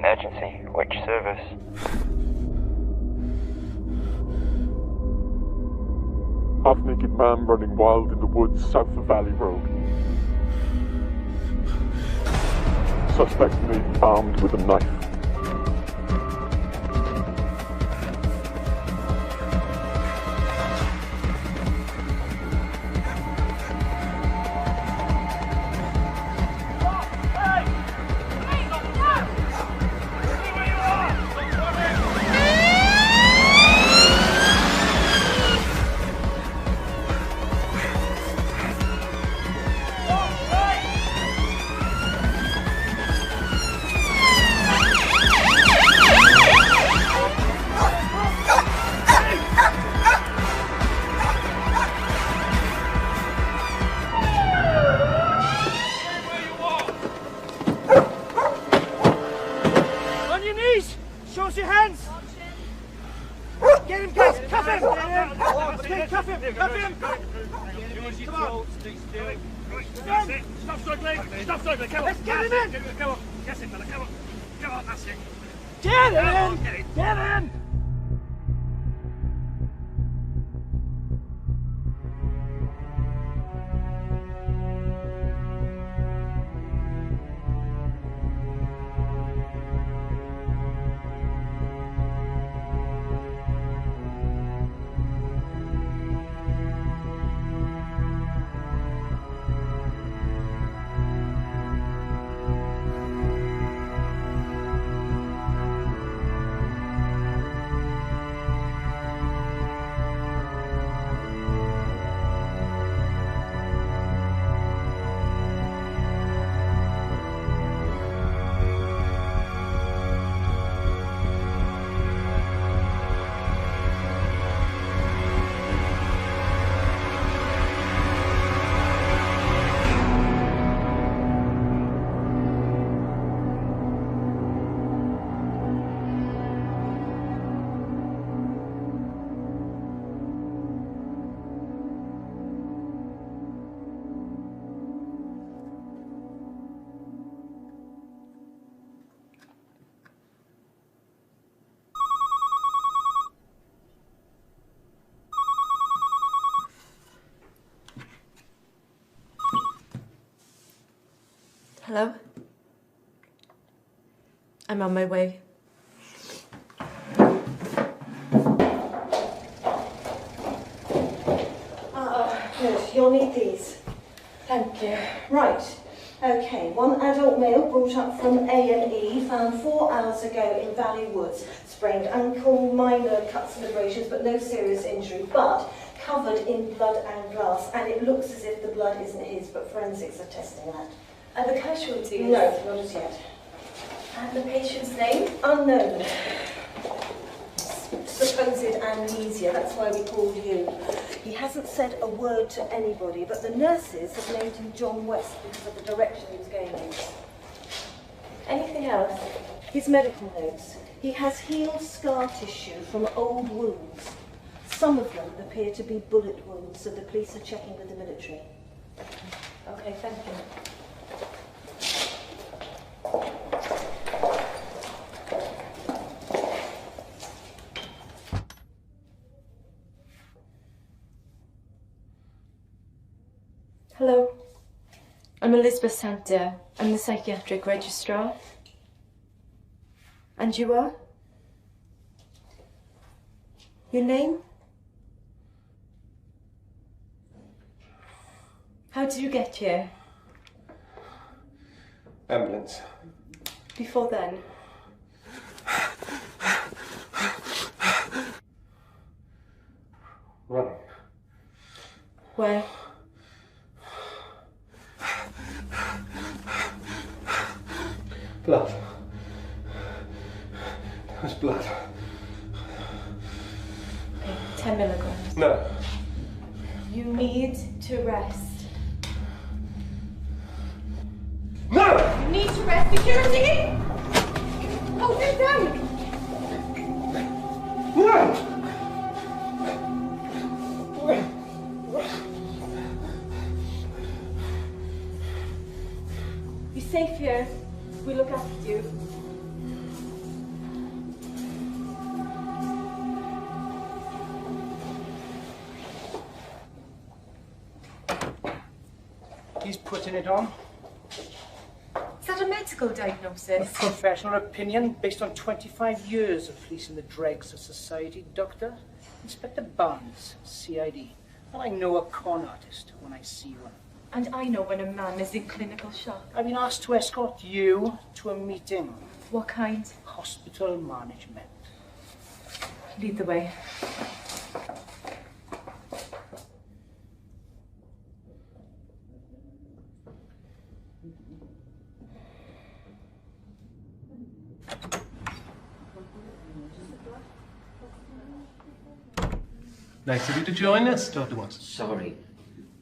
Emergency. Which service? Half-naked man running wild in the woods south of Valley Road. Suspect made armed with a knife. Hello? I'm on my way. Good. You'll need these. Thank you. Right. Okay. One adult male brought up from A&E, found 4 hours ago in Valley Woods. Sprained ankle, minor cuts and abrasions, but no serious injury. But covered in blood and glass, and it looks as if the blood isn't his, but forensics are testing that. Are the casualties? No, not as yet. And the patient's name? Unknown. Supposed amnesia, that's why we called you. He hasn't said a word to anybody, but the nurses have named him John West because of the direction he was going in. Anything else? His medical notes. He has healed scar tissue from old wounds. Some of them appear to be bullet wounds, so the police are checking with the military. Okay, thank you. Hello. I'm Elizabeth Santa. I'm the psychiatric registrar. And you are? Your name? How did you get here? Ambulance. Before then? Running. Where? Blood. There's blood. Okay, 10 milligrams. No. You need to rest. No! You need to rest. Security! Oh, sit down! No! You're safe here. We look after you. He's putting it on. Is that a medical A diagnosis? professional opinion based on 25 years of policing the dregs of society, Doctor. Inspector Barnes, CID. Well, I know a con artist when I see one. And I know when a man is in clinical shock. I've been asked to escort you to a meeting. What kind? Hospital management. Lead the way. Nice of you to join us, Dr. Watson. Sorry.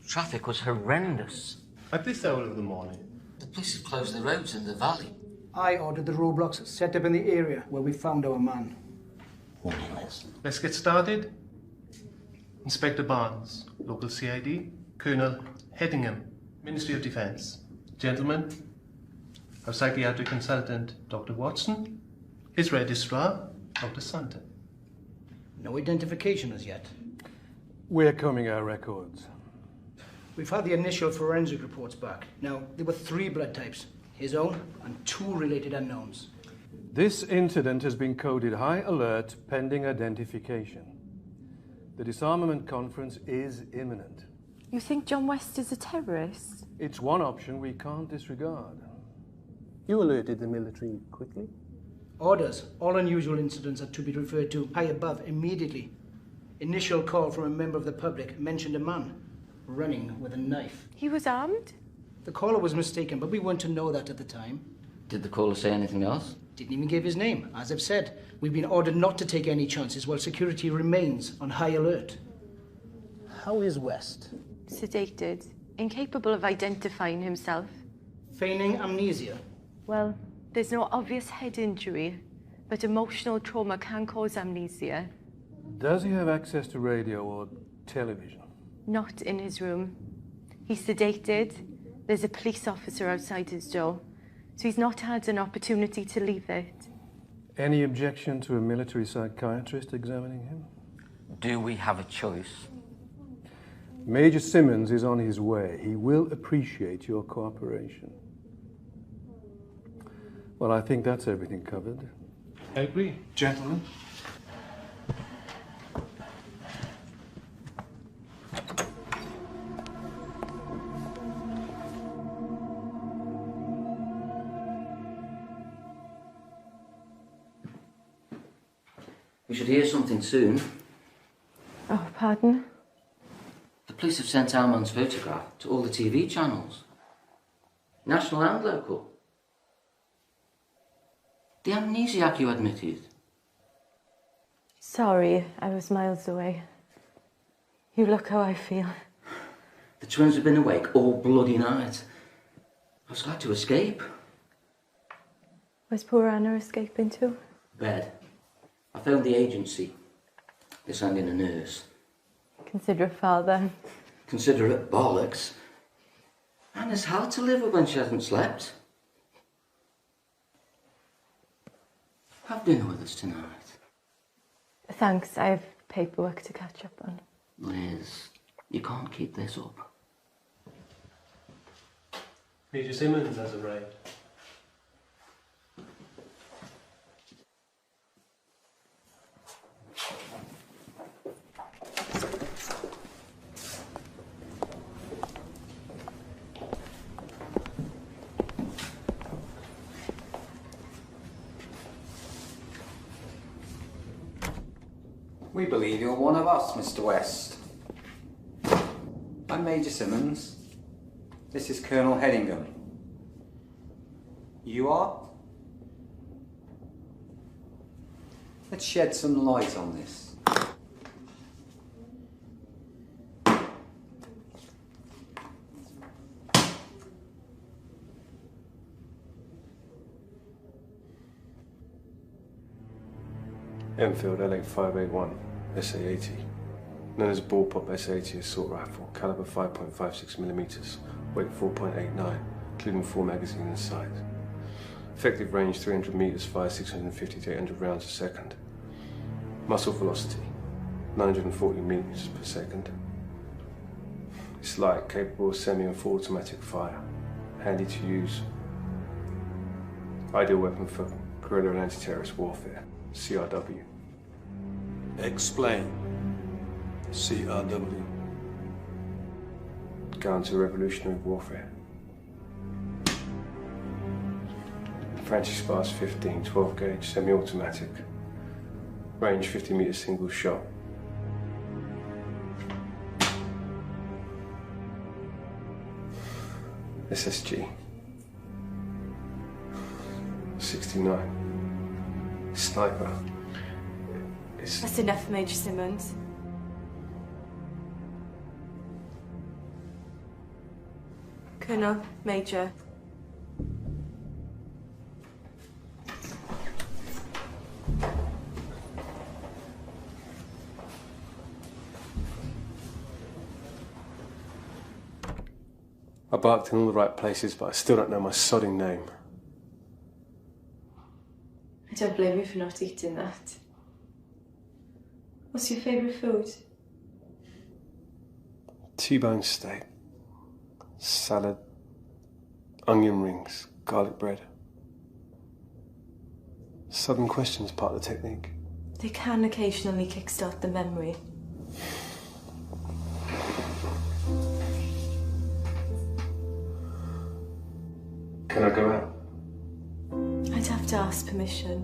Traffic was horrendous. At this hour of the morning. The police have closed the roads in the valley. I ordered the roadblocks set up in the area where we found our man. Let's get started. Inspector Barnes, local CID. Colonel Headingham, Ministry of Defence. Gentlemen, our psychiatric consultant, Dr. Watson. His registrar, Dr. Santa. No identification as yet. We're combing our records. We've had the initial forensic reports back. Now, there were 3 blood types. His own and 2 related unknowns. This incident has been coded high alert pending identification. The disarmament conference is imminent. You think John West is a terrorist? It's one option we can't disregard. You alerted the military quickly? Orders. All unusual incidents are to be referred to high above immediately. Initial call from a member of the public mentioned a man running with a knife. He was armed? The caller was mistaken, but we weren't to know that at the time. Did the caller say anything else? Didn't even give his name. As I've said, we've been ordered not to take any chances while security remains on high alert. How is West? Sedated, incapable of identifying himself. Feigning amnesia. Well, there's no obvious head injury, but emotional trauma can cause amnesia. Does he have access to radio or television? Not in his room. He's sedated. There's a police officer outside his door, so he's not had an opportunity to leave it. Any objection to a military psychiatrist examining him? Do we have a choice? Major Simmons is on his way. He will appreciate your cooperation. Well, I think that's everything covered. I agree. Gentlemen. We should hear something soon. Oh, pardon? The police have sent our man's photograph to all the TV channels. National and local. The amnesiac you admitted. Sorry, I was miles away. You look how I feel. The twins have been awake all bloody night. I was glad to escape. Where's poor Anna escaping to? Bed. I phoned the agency. They're sending a nurse. Consider a father. Consider it bollocks. Anna's hard to live with when she hasn't slept. Have dinner with us tonight. Thanks, I have paperwork to catch up on. Liz, you can't keep this up. Major Simmons has arrived. We believe you're one of us, Mr. West. I'm Major Simmons. This is Colonel Headingham. You are? Let's shed some light on this. Enfield LA581, SA-80. Known as Bullpup SA-80 assault rifle, caliber 5.56mm, weight 4.89, including 4 magazines inside. Effective range 300 meters, fire 650 to 800 rounds a second. Muzzle velocity 940 meters per second. It's light, capable of semi and full automatic fire. Handy to use. Ideal weapon for guerrilla and anti-terrorist warfare. CRW. Explain. CRW. Counter-revolutionary warfare. Francis Spars 15, 12 gauge, semi-automatic. Range 50 meter single shot. SSG. 69. Sniper. That's enough, Major Simmons. Colonel, Major. I barked in all the right places, but I still don't know my sodding name. I don't blame you for not eating that. What's your favourite food? T-bone steak, salad, onion rings, garlic bread. Sudden questions part of the technique. They can occasionally kickstart the memory. Can I go out? I'd have to ask permission.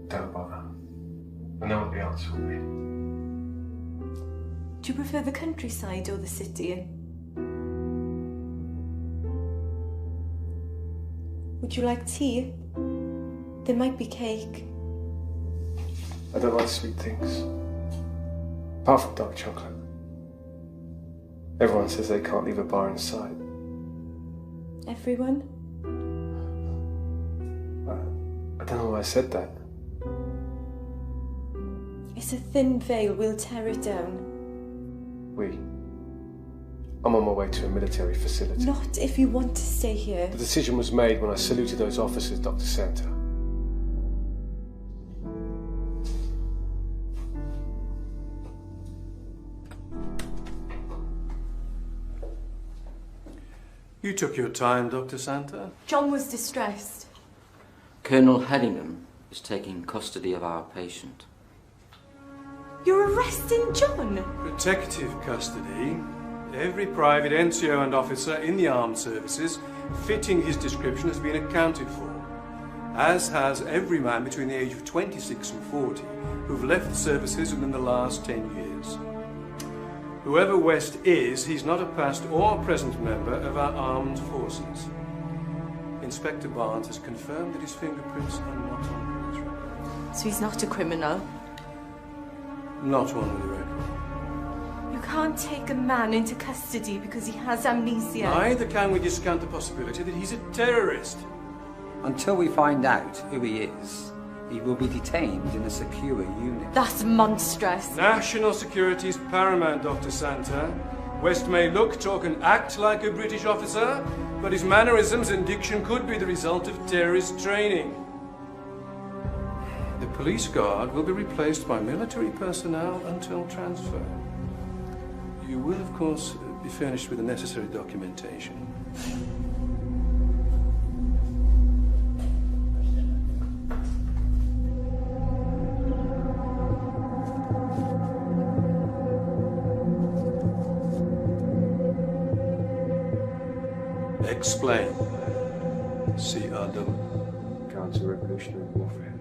Don't bother. I know what the answer will be. Do you prefer the countryside or the city? Would you like tea? There might be cake. I don't like sweet things. Apart from dark chocolate. Everyone says they can't leave a bar in sight. Everyone? I don't know why I said that. It's a thin veil. We'll tear it down. I'm on my way to a military facility. Not if you want to stay here. The decision was made when I saluted those officers, Dr. Santa. You took your time, Dr. Santa. John was distressed. Colonel Hedingham is taking custody of our patient. You're arresting John? Protective custody. Every private NCO and officer in the armed services fitting his description has been accounted for, as has every man between the age of 26 and 40 who've left the services within the last 10 years. Whoever West is, he's not a past or present member of our armed forces. Inspector Barnes has confirmed that his fingerprints are not on his record. So he's not a criminal? Not one with a record. You can't take a man into custody because he has amnesia. Neither can we discount the possibility that he's a terrorist. Until we find out who he is, he will be detained in a secure unit. That's monstrous. National security is paramount, Dr. Santa. West may look, talk and act like a British officer, but his mannerisms and diction could be the result of terrorist training. The police guard will be replaced by military personnel until transfer. You will, of course, be furnished with the necessary documentation. Explain. CRW. Counter-revolutionary warfare.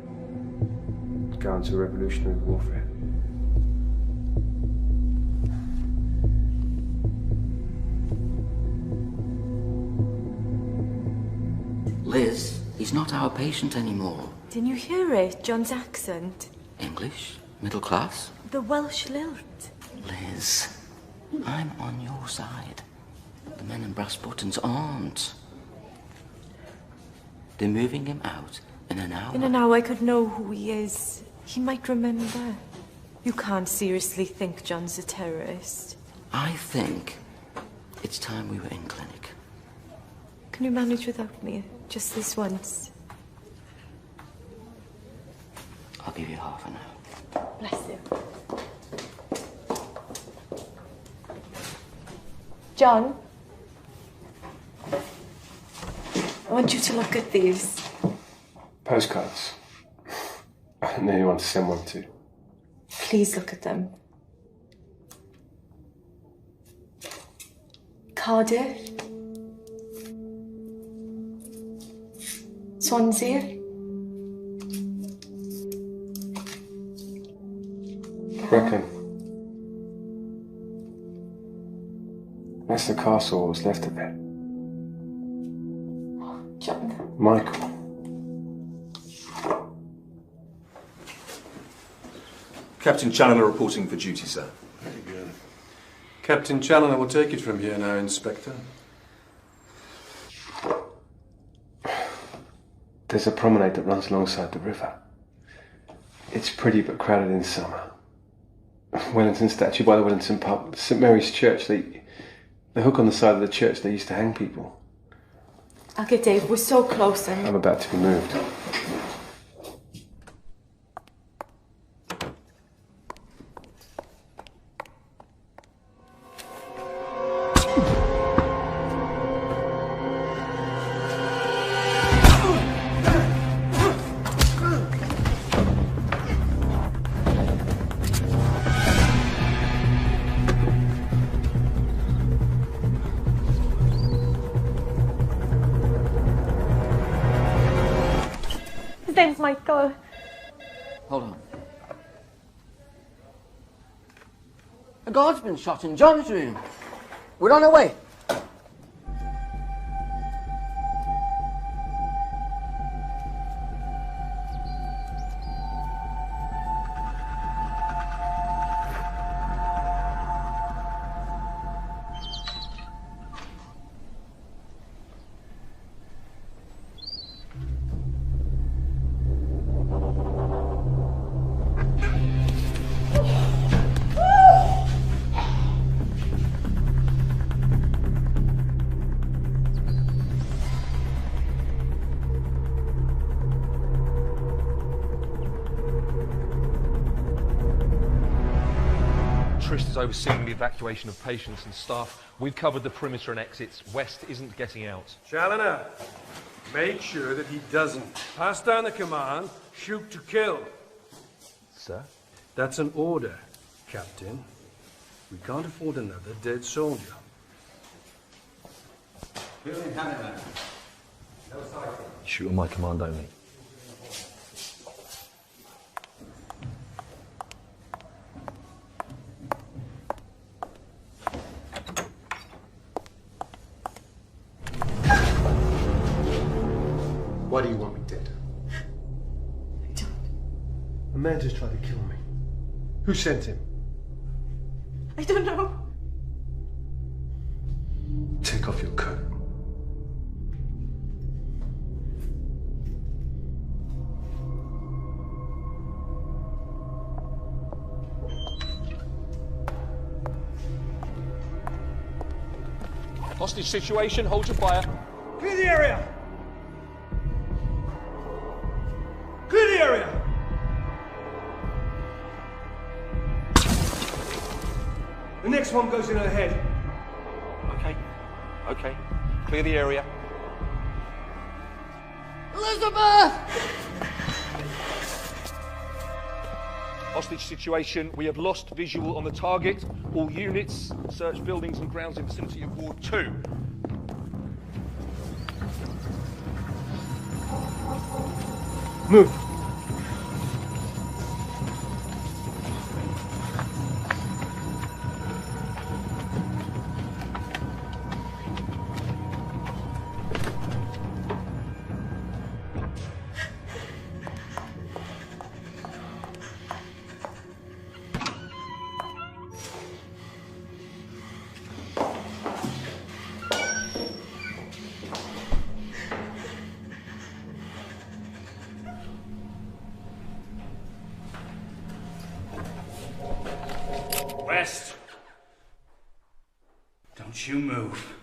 Counter-revolutionary warfare. Liz, he's not our patient anymore. Didn't you hear it? John's accent. English? Middle class? The Welsh lilt. Liz, I'm on your side. The men in brass buttons aren't. They're moving him out in an hour. In an hour I could know who he is. He might remember. You can't seriously think John's a terrorist. I think it's time we were in clinic. Can you manage without me? Just this once? I'll give you half an hour. Bless you. John, I want you to look at these. Postcards. I didn't know anyone to send one to. Please look at them. Cardiff. Swansea. Brecon. That's the castle, what's left of it. John. Michael. Captain Challoner reporting for duty, sir. Very good. Captain Challoner will take it from here now, Inspector. There's a promenade that runs alongside the river. It's pretty but crowded in summer. Wellington statue by the Wellington pub. St Mary's Church, the hook on the side of the church, they used to hang people. Okay, Dave, we're so close and... I'm about to be moved. His name's Michael. Hold on. A guard's been shot in John's room. We're on our way. Is overseeing the evacuation of patients and staff. We've covered the perimeter and exits. West isn't getting out. Challoner, make sure that he doesn't. Pass down the command, shoot to kill. Sir? That's an order, Captain. We can't afford another dead soldier. Shoot on my command only. Why do you want me dead? I don't. A man just tried to kill me. Who sent him? I don't know. Take off your coat. Hostage situation, hold your fire. Clear the area! Clear the area! The next one goes in ahead. Okay. Clear the area. Elizabeth! Hostage situation, we have lost visual on the target. All units, search buildings and grounds in vicinity of Ward 2. Move. West. Don't you move.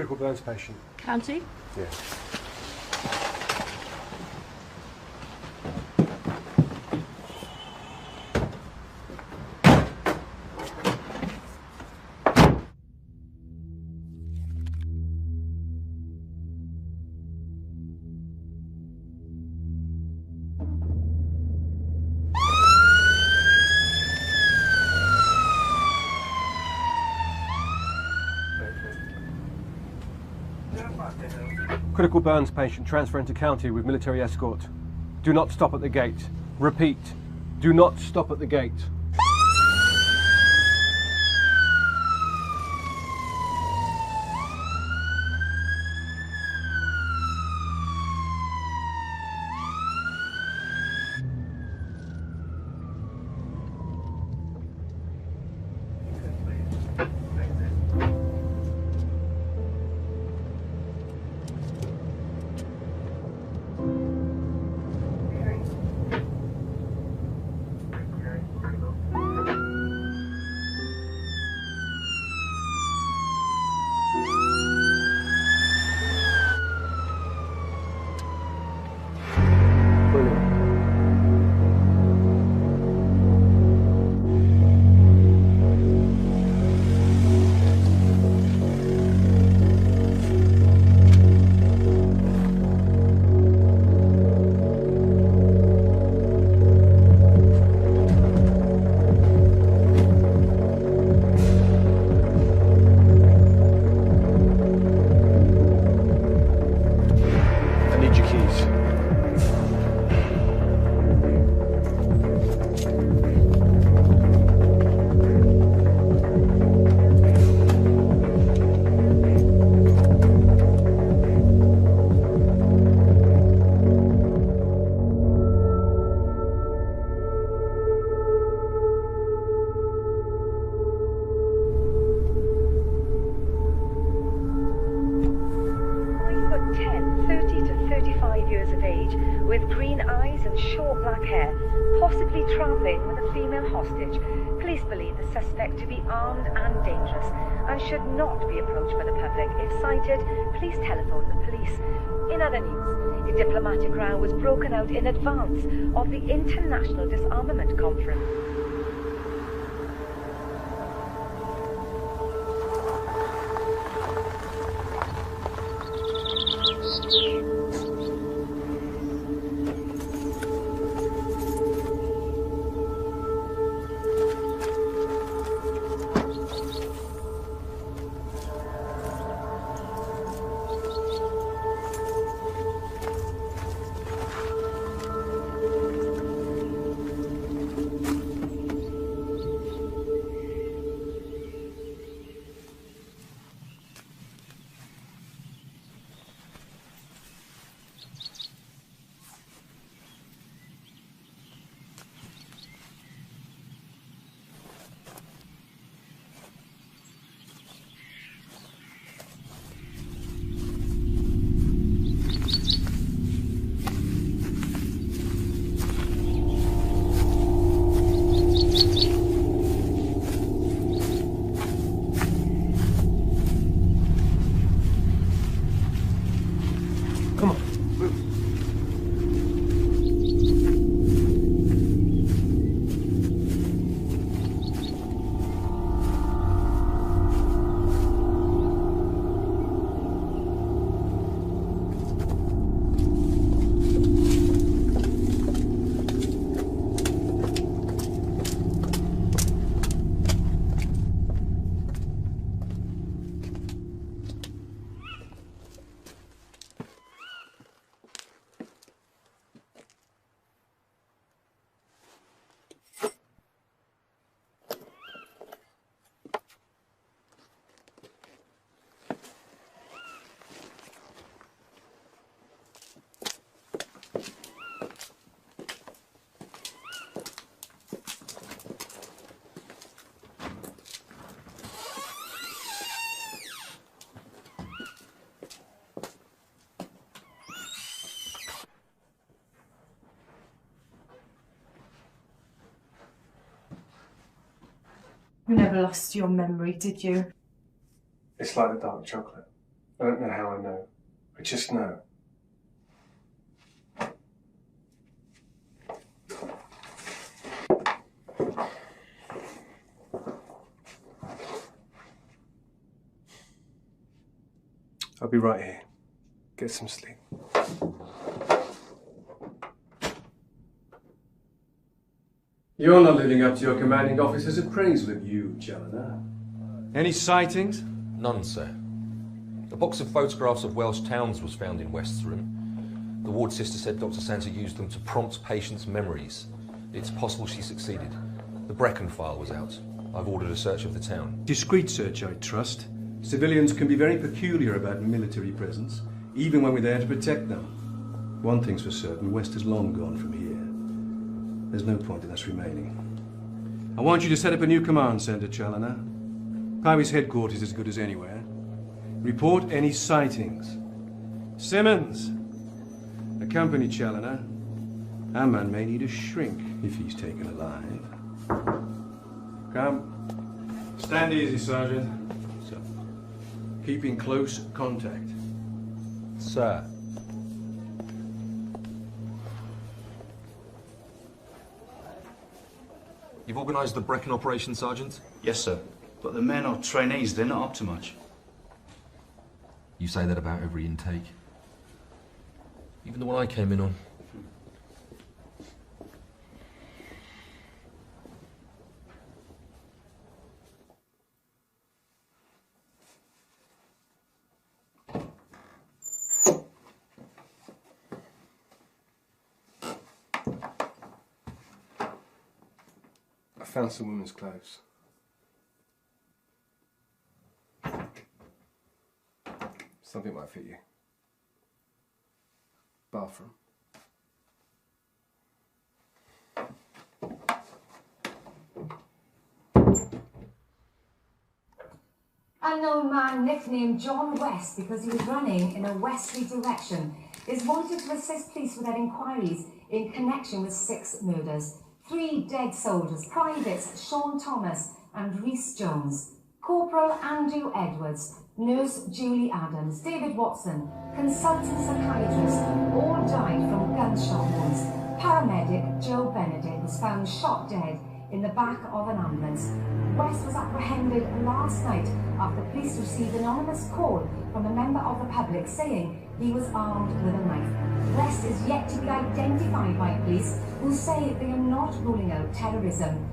Critical burns patient. County? Yeah. Critical burns patient transferring to county with military escort. Do not stop at the gate. Repeat, do not stop at the gate. Police believe the suspect to be armed and dangerous and should not be approached by the public. If sighted, please telephone the police. In other news, a diplomatic row was broken out in advance of the International Disarmament Conference. You never lost your memory, did you? It's like the dark chocolate. I don't know how I know. I just know. I'll be right here. Get some sleep. You're not living up to your commanding officer's appraisal of you, Challoner. Any sightings? None, sir. A box of photographs of Welsh towns was found in West's room. The ward sister said Dr. Santa used them to prompt patients' memories. It's possible she succeeded. The Brecon file was out. I've ordered a search of the town. Discreet search, I trust. Civilians can be very peculiar about military presence, even when we're there to protect them. One thing's for certain, West is long gone from here. There's no point in us remaining. I want you to set up a new command centre, Challoner. Powys headquarters is as good as anywhere. Report any sightings. Simmons, accompany Challoner. Our man may need a shrink if he's taken alive. Come. Stand easy, Sergeant. Sir. Keep in close contact. Sir. You've organised the Brecon operation, Sergeant? Yes, sir. But the men are trainees, they're not up to much. You say that about every intake. Even the one I came in on. I found some women's clothes. Something might fit you. Bathroom. Unknown man nicknamed John West because he was running in a westerly direction is wanted to assist police with their inquiries in connection with 6 murders. 3 dead soldiers, privates Sean Thomas and Rhys Jones, Corporal Andrew Edwards, Nurse Julie Adams, David Watson, consultant psychiatrist, all died from gunshot wounds. Paramedic Joe Benedict was found shot dead in the back of an ambulance. West was apprehended last night after police received an anonymous call from a member of the public saying he was armed with a knife. West is yet to be identified by police, who say they are not ruling out terrorism.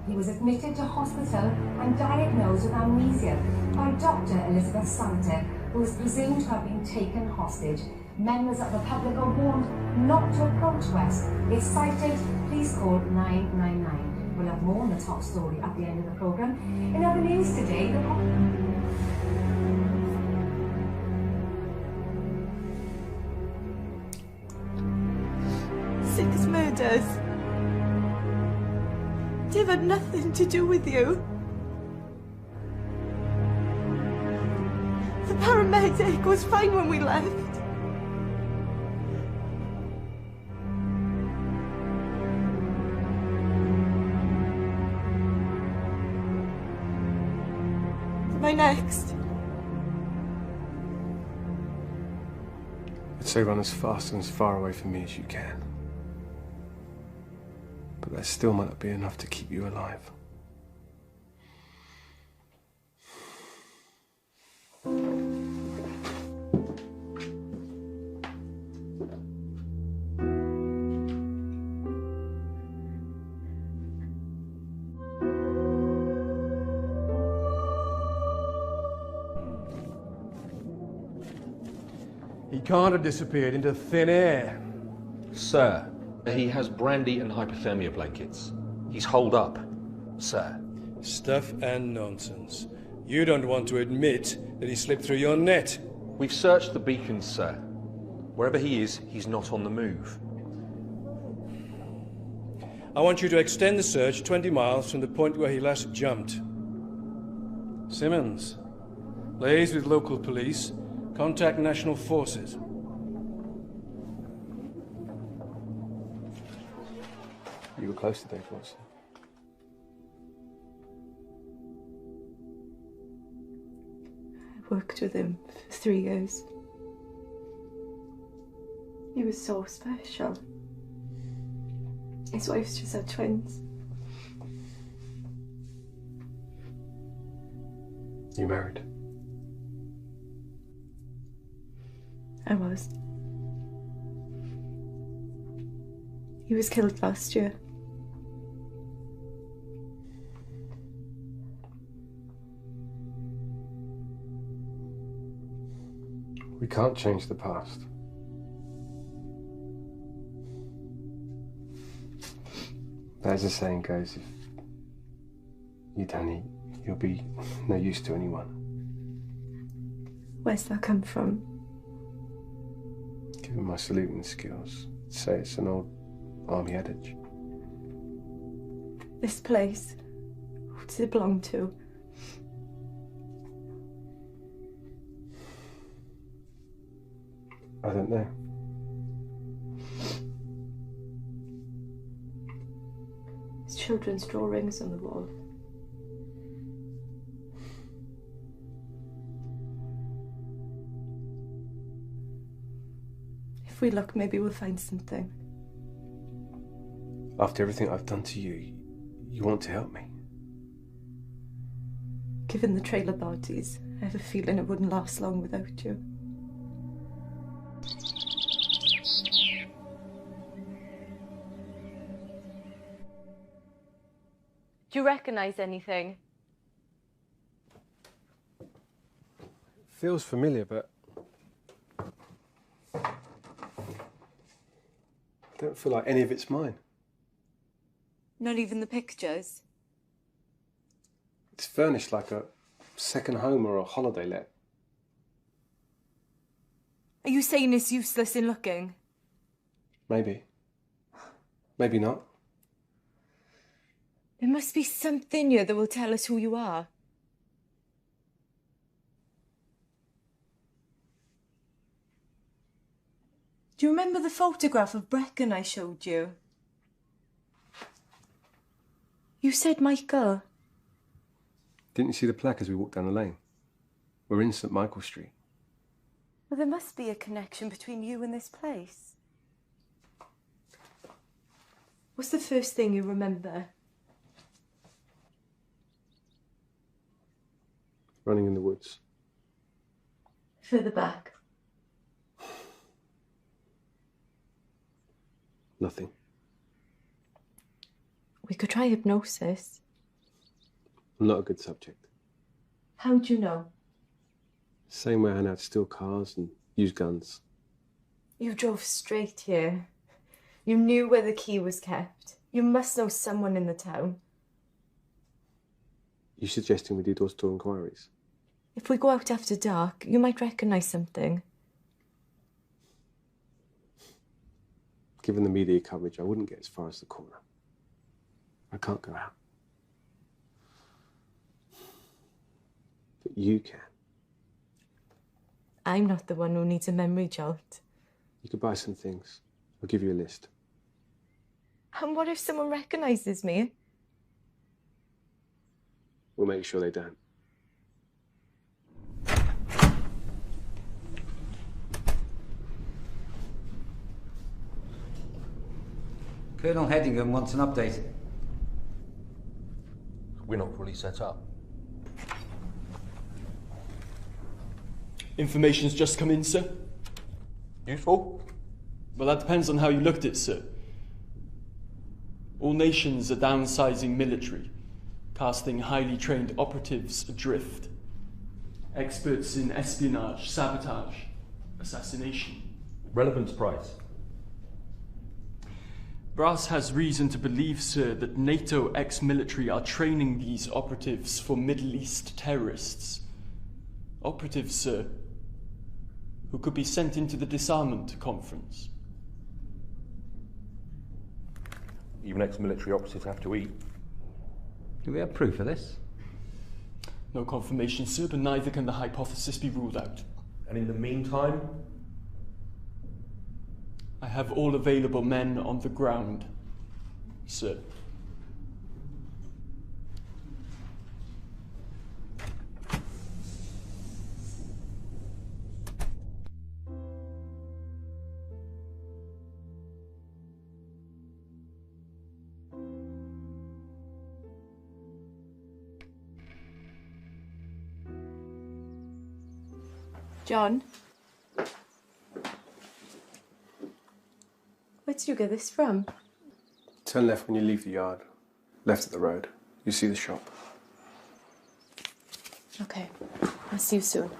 He was admitted to hospital and diagnosed with amnesia by Dr. Elizabeth Santa, who is presumed to have been taken hostage. Members of the public are warned not to approach West. If sighted, please call 999. We'll have more on the top story at the end of the programme. In other news today, the... 6 murders. They've had nothing to do with you. The paramedic was fine when we left. Am I next? I'd say run as fast and as far away from me as you can. But that still might not be enough to keep you alive. He can't have disappeared into thin air. Sir, he has brandy and hypothermia blankets. He's holed up, sir. Stuff and nonsense. You don't want to admit that he slipped through your net. We've searched the beacons, sir. Wherever he is, he's not on the move. I want you to extend the search 20 miles from the point where he last jumped. Simmons, liaise with local police. Contact national forces. You were close to Dave Watson. Worked with him for 3 years. He was so special. His wife's just had twins. You married? I was. He was killed last year. We can't change the past. But as the saying goes, if you don't eat, you'll be no use to anyone. Where's that come from? Given my saluting skills, I'd say it's an old army adage. This place, who does it belong to? I don't know. There's children's drawings on the wall. If we look, maybe we'll find something. After everything I've done to you, you want to help me? Given the trailer parties, I have a feeling it wouldn't last long without you. Do you recognise anything? Feels familiar, but I don't feel like any of it's mine. Not even the pictures? It's furnished like a second home or a holiday let. Are you saying it's useless in looking? Maybe. Maybe not. There must be something here that will tell us who you are. Do you remember the photograph of Brecon I showed you? You said Michael. Didn't you see the plaque as we walked down the lane? We're in St. Michael Street. Well, there must be a connection between you and this place. What's the first thing you remember? Running in the woods. Further back. Nothing. We could try hypnosis. I'm not a good subject. How do you know? Same way I know how to steal cars and use guns. You drove straight here. You knew where the key was kept. You must know someone in the town. You suggesting we do door-to-door inquiries? If we go out after dark, you might recognise something. Given the media coverage, I wouldn't get as far as the corner. I can't go out. But you can. I'm not the one who needs a memory jolt. You could buy some things. I'll give you a list. And what if someone recognises me? We'll make sure they don't. Colonel Headingham wants an update. We're not fully set up. Information's just come in, sir. Useful? Well, that depends on how you looked at it, sir. All nations are downsizing military, casting highly trained operatives adrift. Experts in espionage, sabotage, assassination. Relevance price. Brass has reason to believe, sir, that NATO ex-military are training these operatives for Middle East terrorists. Operatives, sir, who could be sent into the disarmament conference. Even ex-military operatives have to eat. Do we have proof of this? No confirmation, sir, but neither can the hypothesis be ruled out. And in the meantime? I have all available men on the ground, sir. John? Where did you get this from? Turn left when you leave the yard. Left at the road. You see the shop. Okay. I'll see you soon.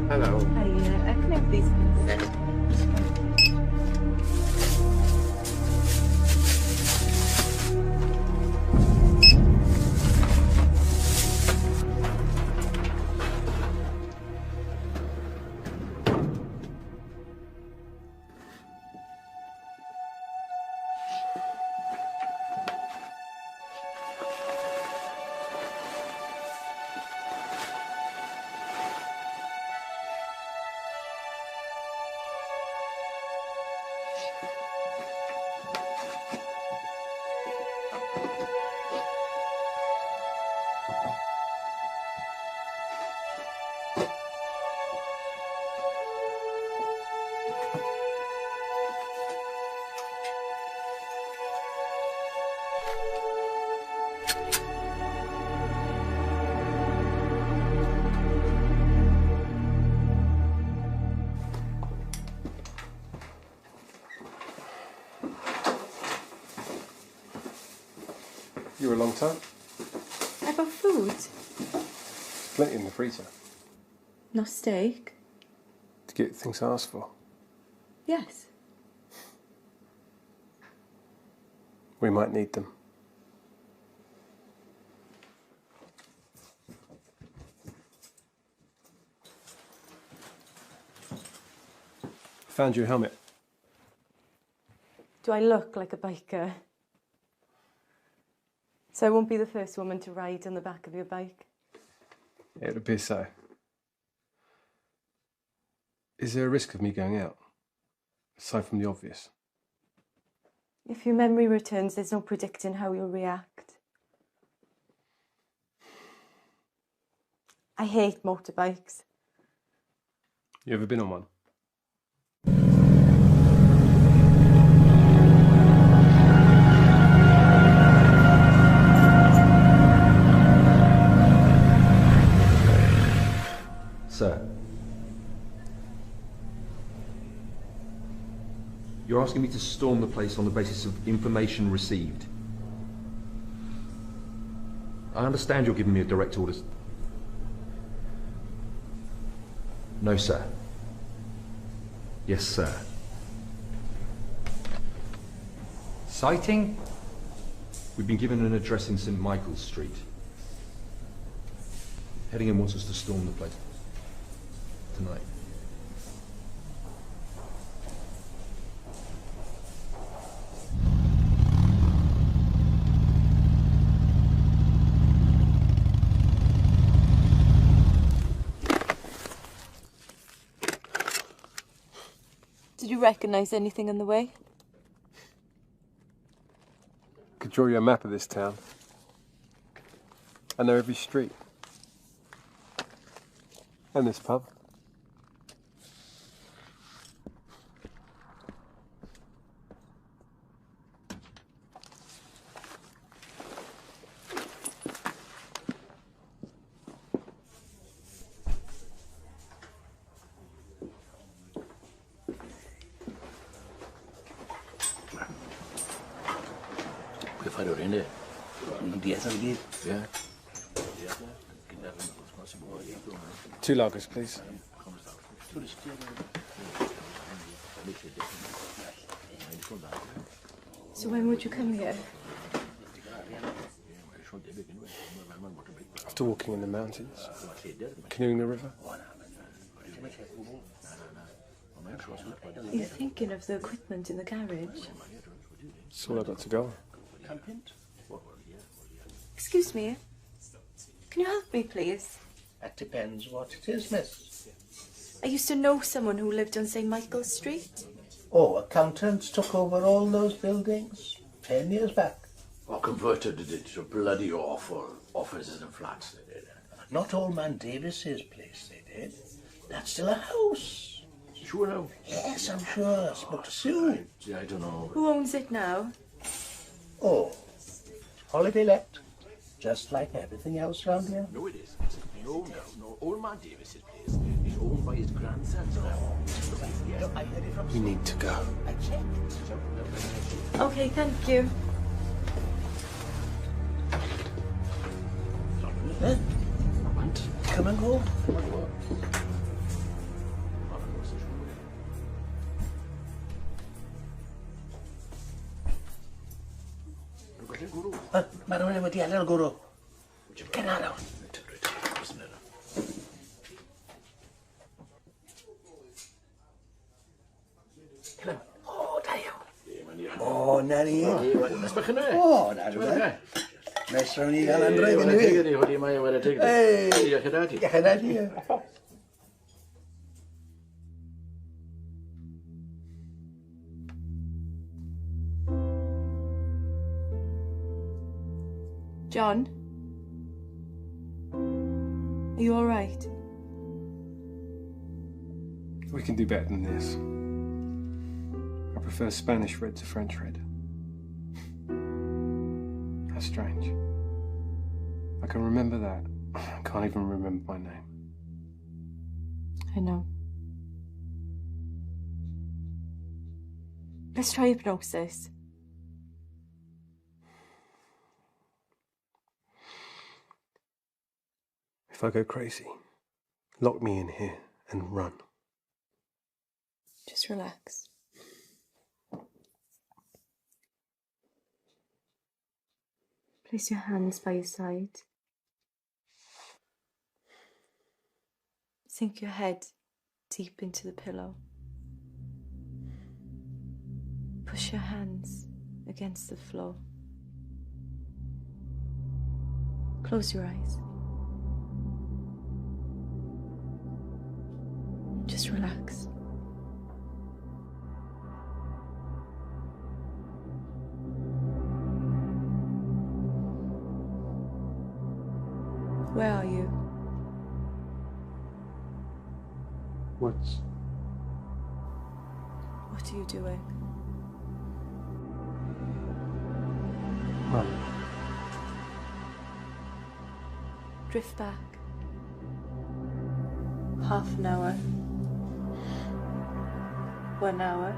Hello. Hi, can I have these, please? You were a long time. I got food. Plenty in the freezer. No steak? To get things asked for. Yes. We might need them. Found your helmet. Do I look like a biker? So I won't be the first woman to ride on the back of your bike? It would appear so. Is there a risk of me going out? Aside from the obvious. If your memory returns, there's no predicting how you'll react. I hate motorbikes. You ever been on one? Sir, you're asking me to storm the place on the basis of information received. I understand you're giving me a direct orders. No, sir. Yes, sir. Sighting? We've been given an address in St. Michael's Street. Headingham wants us to storm the place tonight. Did you recognise anything on the way? Could draw you a map of this town. I know every street. And this pub. Yeah. 2 lagers, please. So when would you come here? After walking in the mountains, canoeing the river. Are you thinking of the equipment in the garage? That's all I got to go on. Excuse me. Can you help me, please? That depends what it is, miss. I used to know someone who lived on St. Michael's Street. Oh, accountants took over all those buildings 10 years back. Or converted it into bloody awful offices and flats, they did. Not Old Man Davis's place, they did. That's still a house. Sure now? Yes, I'm sure. I spoke to Sue. Yeah, I don't know. Who owns it now? Oh, holiday let. Just like everything else around here. No, it is. No. Old Man Davis's place is owned by his grandsons now. Yeah, I heard it from We need to go. I checked. Okay, thank you. Come and go. Mae rhywun wedi adael gwrw. Gen ar nawr. O, da iawn. O, na ni. Nes bych yna? O, na rhywbeth. Nes rhawn ni gael androedd yn i fi. Hwdi mae wedi tig. Ei, Diolch yn dadi. Diolch yn dadi. John? Are you all right? We can do better than this. I prefer Spanish red to French red. How strange. I can remember that. I can't even remember my name. I know. Let's try hypnosis. If I go crazy, lock me in here and run. Just relax. Place your hands by your side. Sink your head deep into the pillow. Push your hands against the floor. Close your eyes. Just relax. Where are you? What are you doing? Run. Drift back. Half an hour. 1 hour.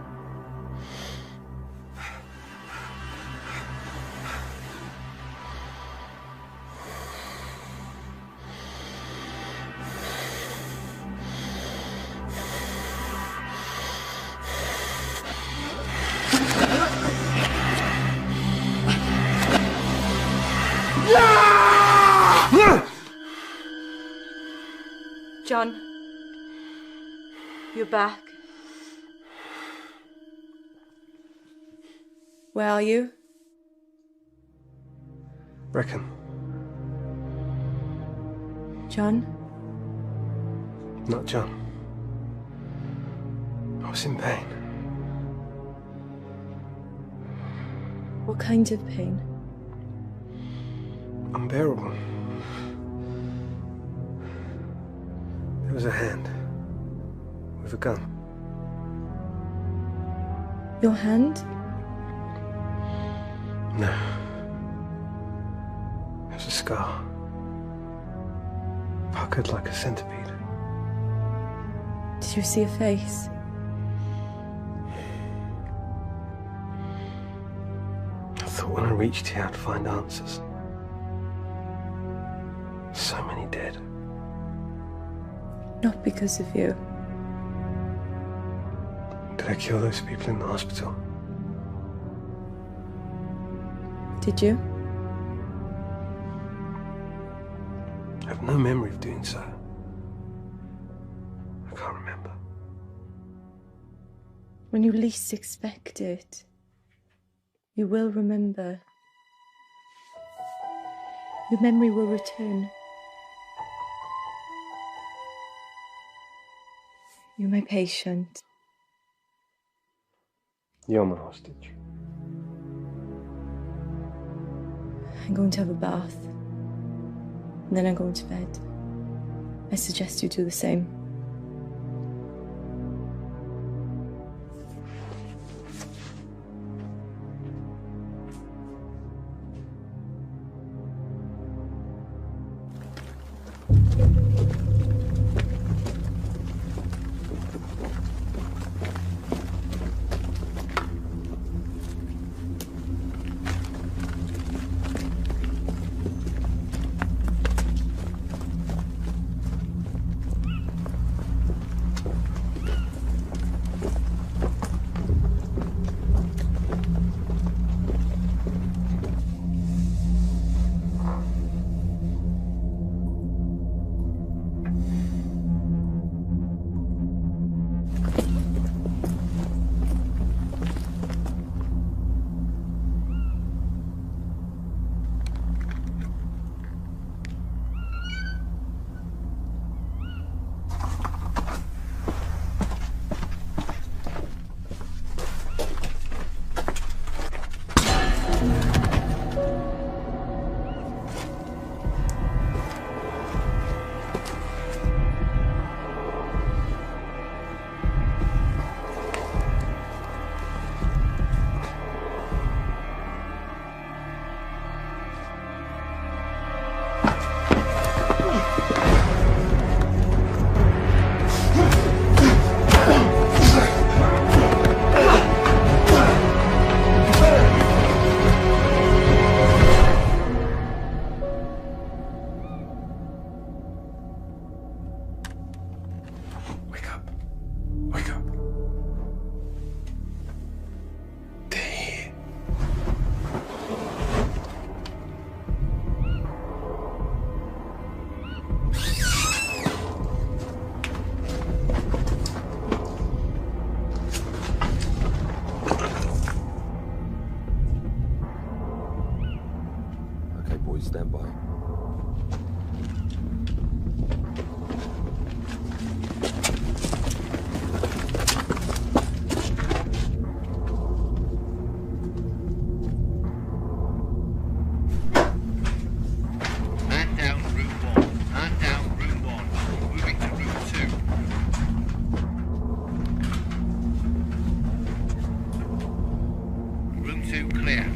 John, you're back. Where are you? Reckon. John? Not John. I was in pain. What kind of pain? Unbearable. There was a hand with a gun. Your hand? No. There's a scar. Puckered like a centipede. Did you see a face? I thought when I reached here I'd find answers. So many dead. Not because of you. Did I kill those people in the hospital? Did you? I have no memory of doing so. I can't remember. When you least expect it, you will remember. Your memory will return. You're my patient. You're my hostage. I'm going to have a bath. And then I'm going to bed. I suggest you do the same. Stand by. Man down room 1. Man down room 1. Moving to room 2. Room 2 clear.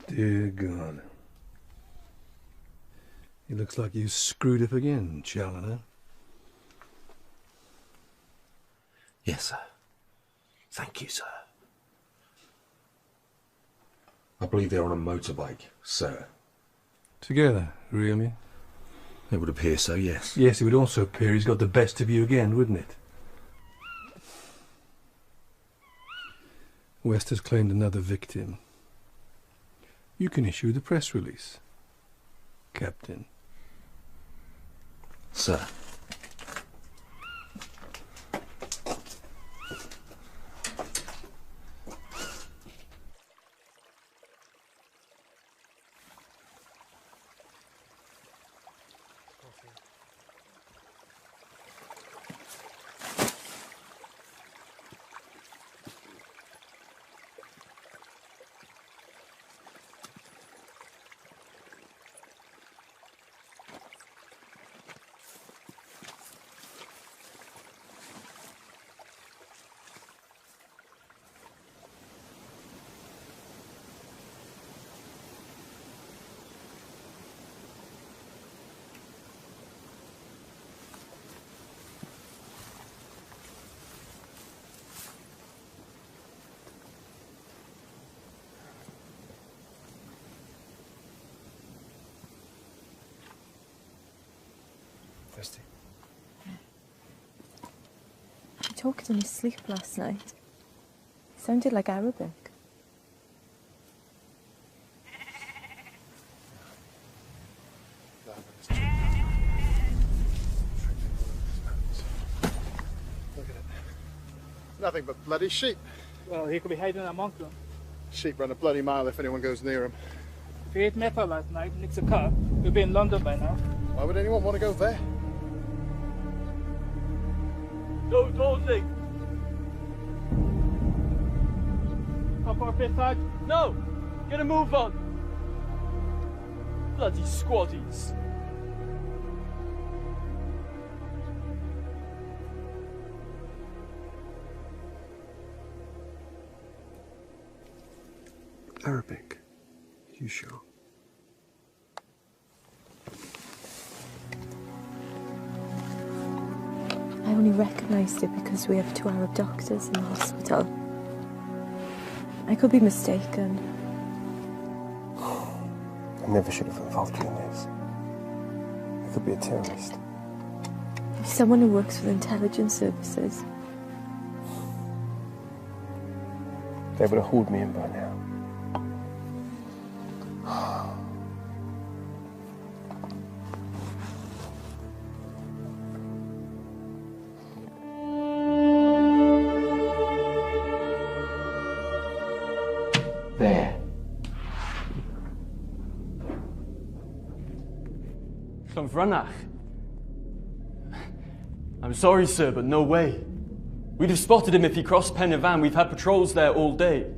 Dear God. It looks like you screwed up again, Challoner. Yes, sir. Thank you, sir. I believe they're on a motorbike, sir. Together, really? It would appear so, yes. Yes, it would also appear he's got the best of you again, wouldn't it? West has claimed another victim. You can issue the press release, Captain. Sir. He talked in his sleep last night. It sounded like Arabic. Nothing but bloody sheep. Well, he could be hiding among them. Sheep run a bloody mile if anyone goes near them. If he ate metal last night, nicks a car, he'll be in London by now. Why would anyone want to go there? No, don't think. Up our fifth side? No! Get a move on! Bloody squaddies. Arabic. You sure? I only recognised it because we have 2 Arab doctors in the hospital. I could be mistaken. I never should have involved you in this. I could be a terrorist. Maybe someone who works for the intelligence services. They would have hauled me in by now. There. From Vranach. I'm sorry, sir, but no way. We'd have spotted him if he crossed Pen y Fan. We've had patrols there all day.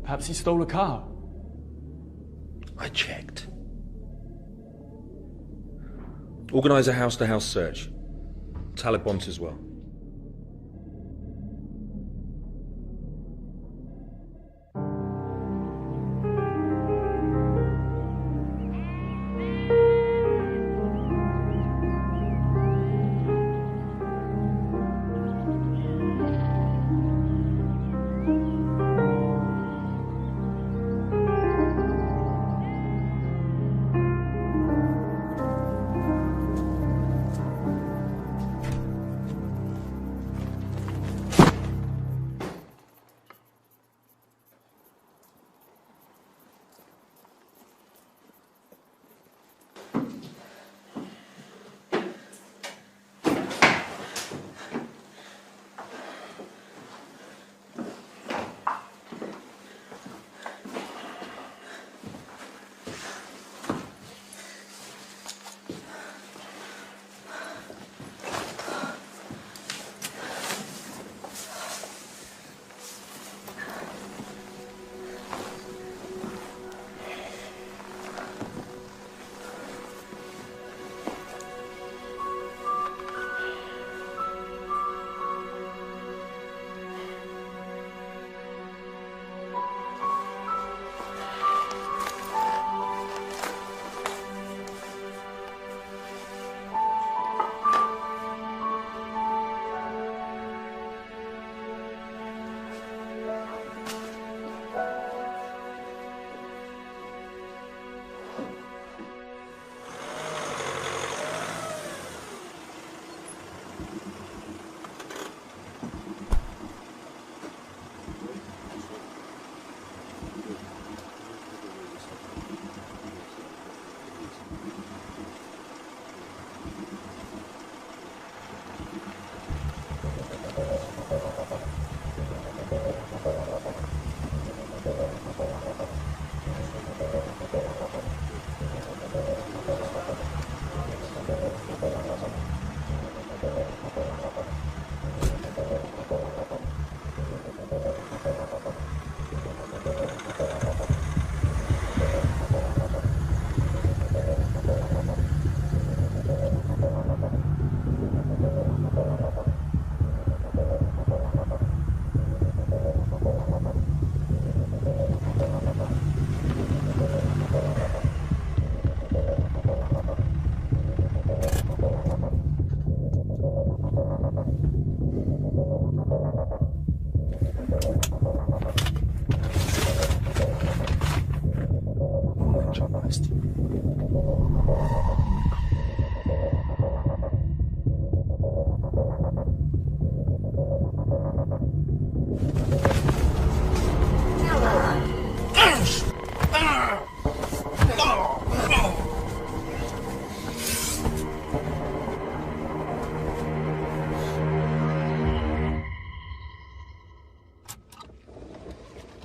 Perhaps he stole a car. I checked. Organise a house-to-house search. Talibont as well.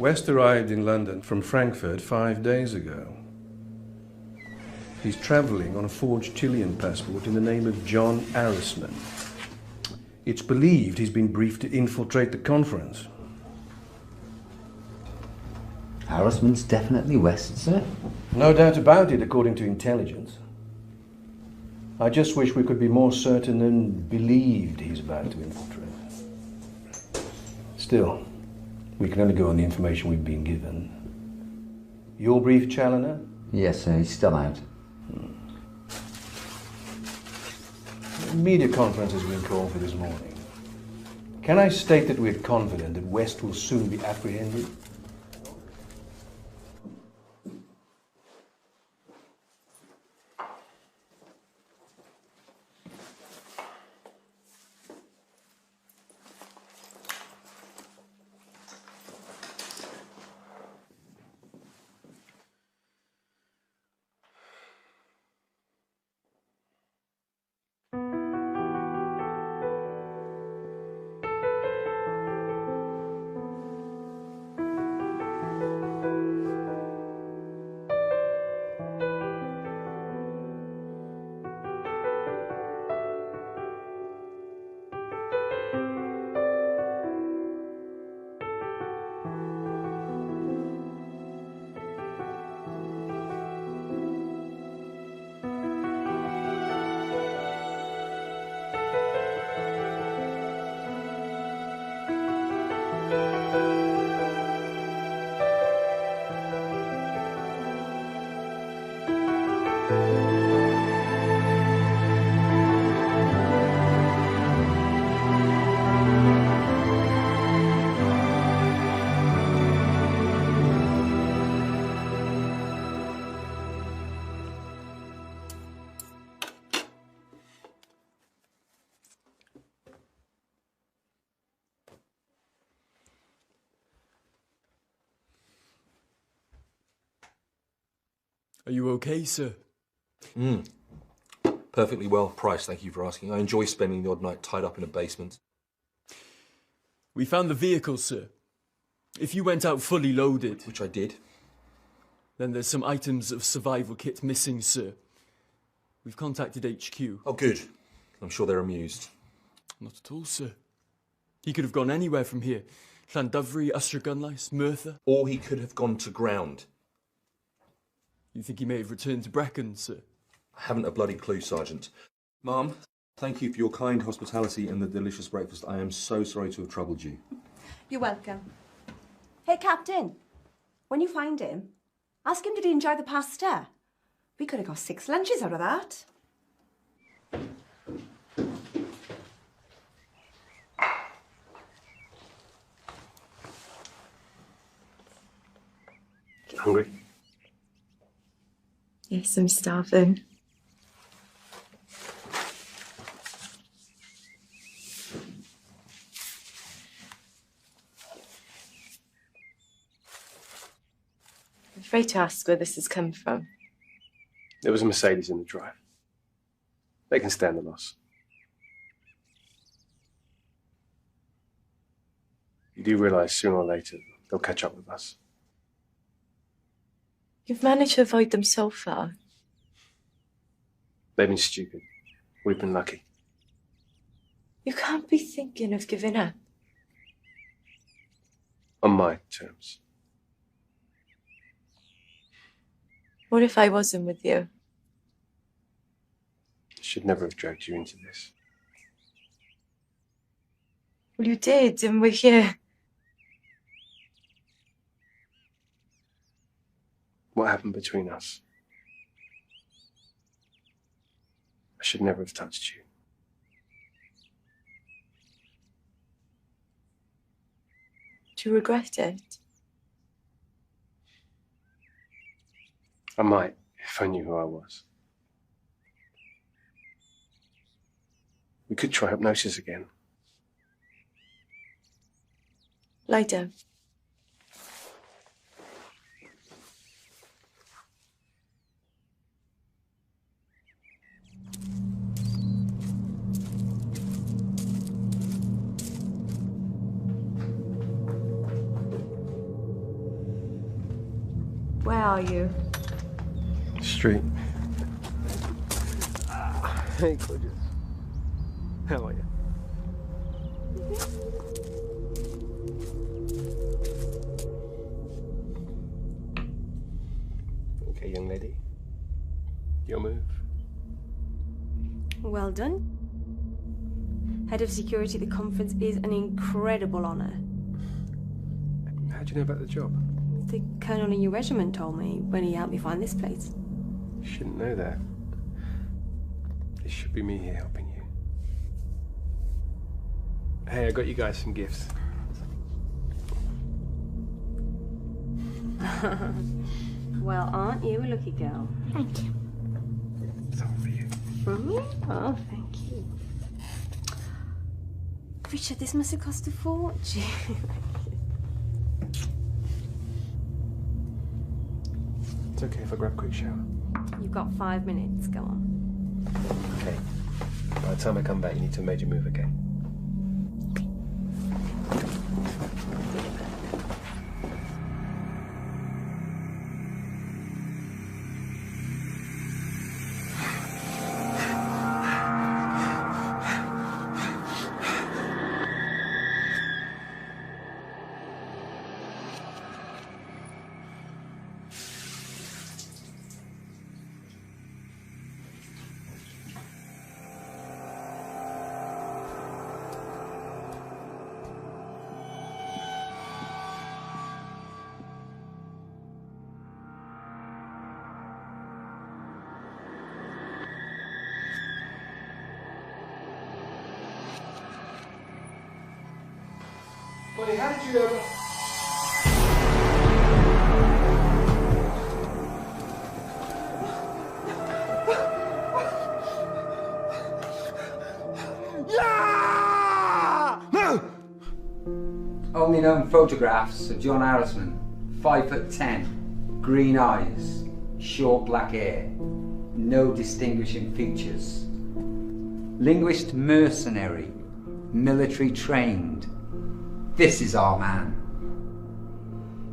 West arrived in London from Frankfurt 5 days ago. He's travelling on a forged Chilean passport in the name of John Arrisman. It's believed he's been briefed to infiltrate the conference. Arrisman's definitely West, sir? No doubt about it, according to intelligence. I just wish we could be more certain and believed he's about to infiltrate. Still, we can only go on the information we've been given. Your brief, Challoner? Yes, sir, he's still out. A media conference has been called for this morning. Can I state that we're confident that West will soon be apprehended? Are you okay, sir? Perfectly well priced, thank you for asking. I enjoy spending the odd night tied up in a basement. We found the vehicle, sir. If you went out fully loaded... Which I did. Then there's some items of survival kit missing, sir. We've contacted HQ. Oh, good. I'm sure they're amused. Not at all, sir. He could have gone anywhere from here. Llandufri, Gunlice, Merthyr. Or he could have gone to ground. You think he may have returned to Brecon, sir? I haven't a bloody clue, Sergeant. Ma'am, thank you for your kind hospitality and the delicious breakfast. I am so sorry to have troubled you. You're welcome. Hey, Captain, when you find him, ask him did he enjoy the pasta? We could have got 6 lunches out of that. Hungry? Yes, I'm starving. I'm afraid to ask where this has come from. There was a Mercedes in the drive. They can stand the loss. You do realise sooner or later they'll catch up with us. You've managed to avoid them so far. They've been stupid. We've been lucky. You can't be thinking of giving up. On my terms. What if I wasn't with you? I should never have dragged you into this. Well, you did, and we're here. What happened between us? I should never have touched you. Do you regret it? I might, if I knew who I was. We could try hypnosis again. Lie down. are you? Street. Hey, gorgeous. How are you? Okay, young lady. Your move. Well done. Head of security at the conference is an incredible honour. How do you know about the job? The colonel in your regiment told me when he helped me find this place. You shouldn't know that. It should be me here helping you. Hey, I got you guys some gifts. Well, aren't you a lucky girl? Thank you. Something for you. From me? Oh, thank you. Richard, this must have cost a fortune. It's okay if I grab a quick shower. You've got 5 minutes, go on. Okay. By the time I come back, you need to have made your move, okay? Buddy, how did you ever... Yeah! No! Only known photographs of John Harrisman, 5'10", green eyes, short black hair, no distinguishing features. Linguist mercenary, military trained. This is our man.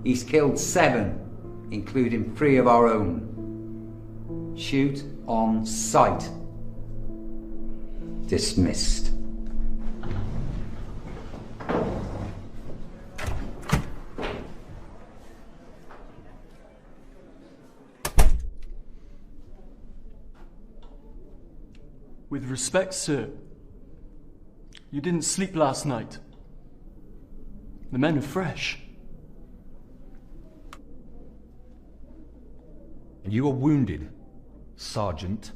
He's killed 7, including 3 of our own. Shoot on sight. Dismissed. With respect, sir, you didn't sleep last night. The men are fresh. And you are wounded, Sergeant.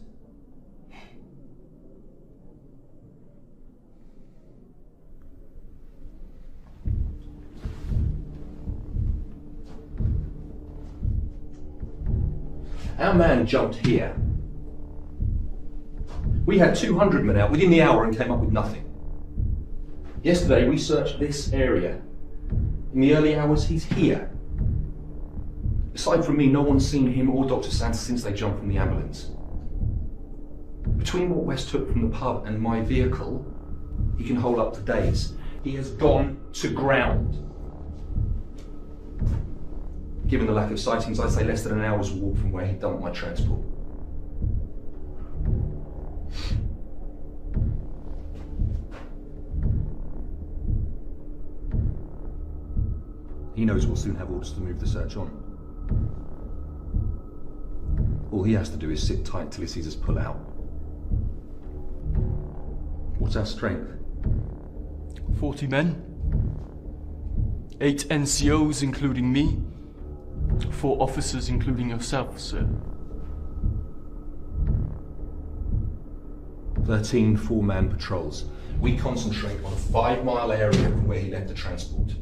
Our man jumped here. We had 200 men out within the hour and came up with nothing. Yesterday we searched this area. In the early hours, he's here. Aside from me, no one's seen him or Dr. Santa since they jumped from the ambulance. Between what West took from the pub and my vehicle, he can hold up to days. He has gone to ground. Given the lack of sightings, I'd say less than an hour's walk from where he dumped my transport. He knows we'll soon have orders to move the search on. All he has to do is sit tight till he sees us pull out. What's our strength? 40 men. 8 NCOs, including me. 4 officers, including yourself, sir. 13 4-man patrols. We concentrate on a 5-mile area from where he left the transport.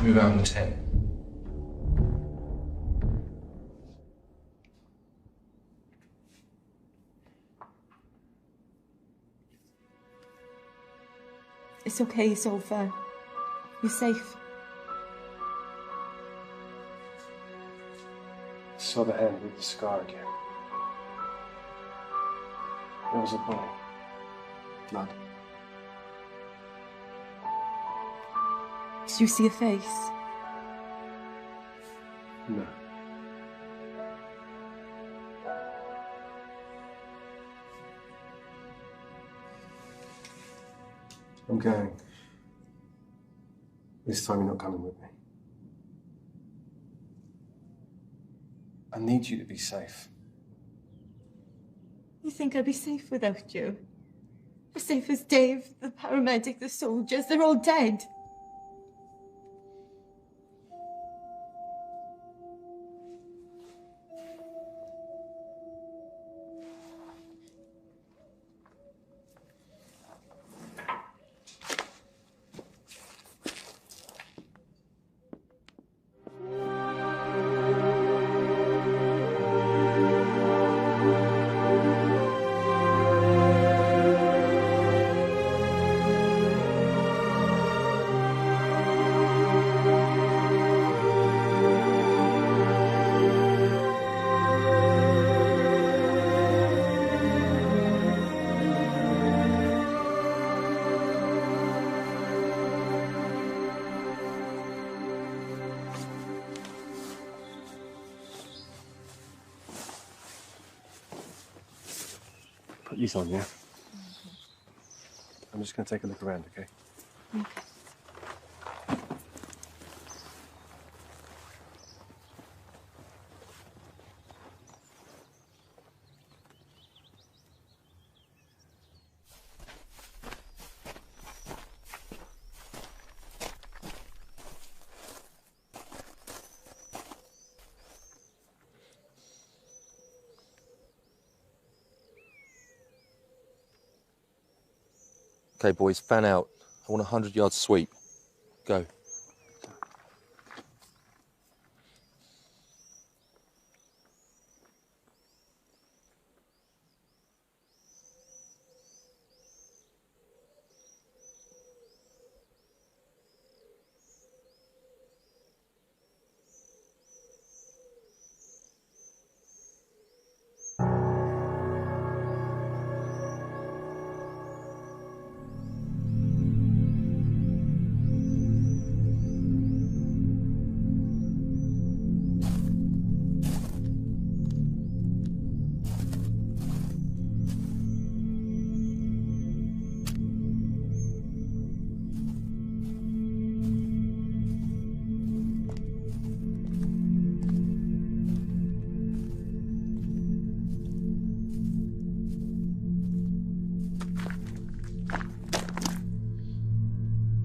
Move out in 10. It's okay, it's over. You're safe. I saw the hand with the scar again. There was a bullet. Blood. Did you see a face? No. I'm going. This time you're not coming with me. I need you to be safe. You think I'd be safe without you? As safe as Dave, the paramedic, the soldiers, they're all dead. Put these on, yeah? I'm just going to take a look around, okay? Okay. Okay, boys, fan out. I want a 100-yard sweep. Go.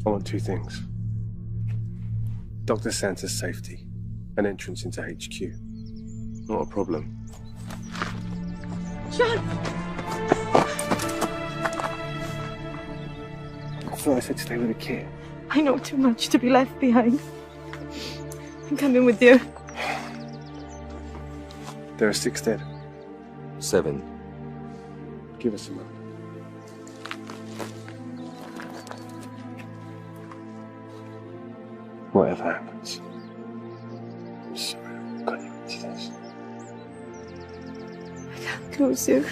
I want two things. Dr. Santa's safety, an entrance into HQ. Not a problem. John! I thought I said stay with the kid. I know too much to be left behind. I'm coming with you. There are 6 dead. 7. Give us a moment. Whatever happens, I'm sorry I got you into this. I can't lose you.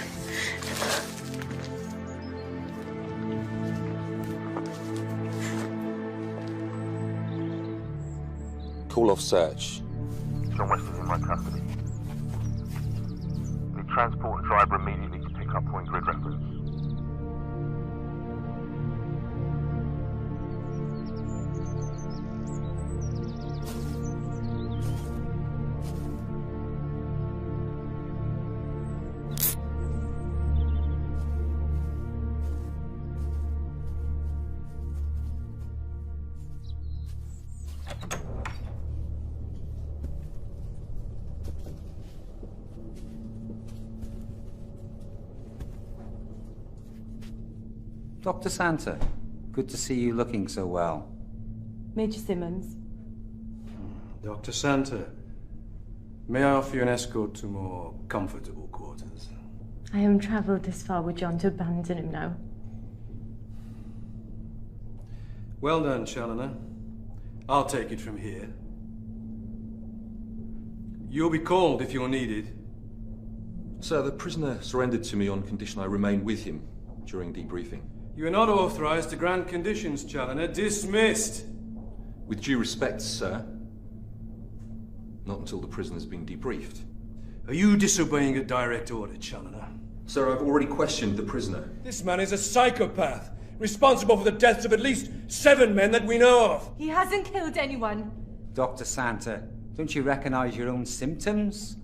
Call off search. John West is in my custody. Need transport and driver immediately to pick up point grid reference. Dr. Santa, good to see you looking so well. Major Simmons. Dr. Santa, may I offer you an escort to more comfortable quarters? I haven't travelled this far with John to abandon him now. Well done, Challoner. I'll take it from here. You'll be called if you're needed. Sir, the prisoner surrendered to me on condition I remain with him during debriefing. You are not authorized to grant conditions, Challoner. Dismissed! With due respect, sir. Not until the prisoner's been debriefed. Are you disobeying a direct order, Challoner? Sir, I've already questioned the prisoner. This man is a psychopath, responsible for the deaths of at least 7 men that we know of. He hasn't killed anyone. Dr. Santa, don't you recognize your own symptoms?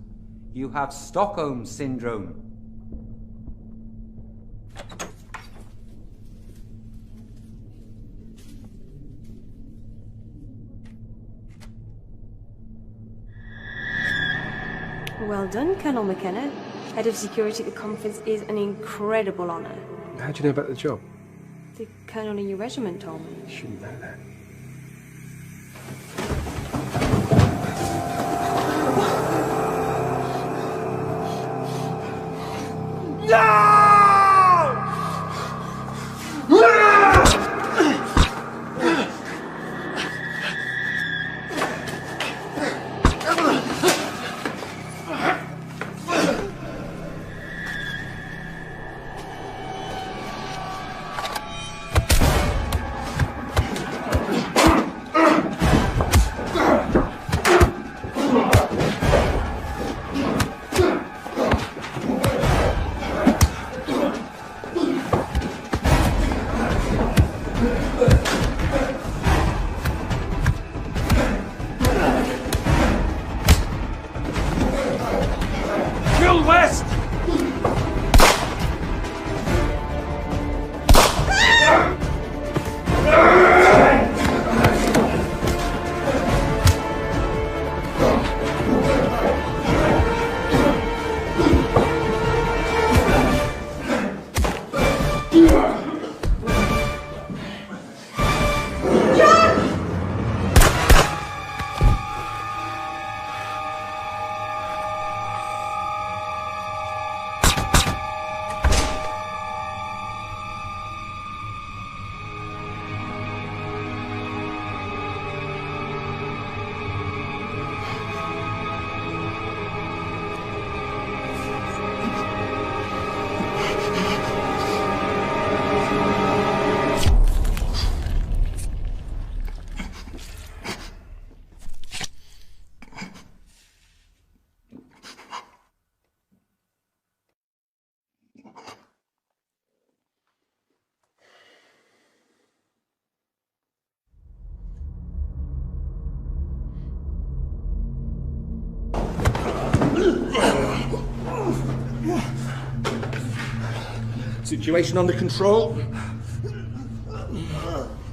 You have Stockholm Syndrome. Well done, Colonel McKenna. Head of security at the conference is an incredible honour. How do you know about the job? The colonel in your regiment told me. You shouldn't know that. Situation under control.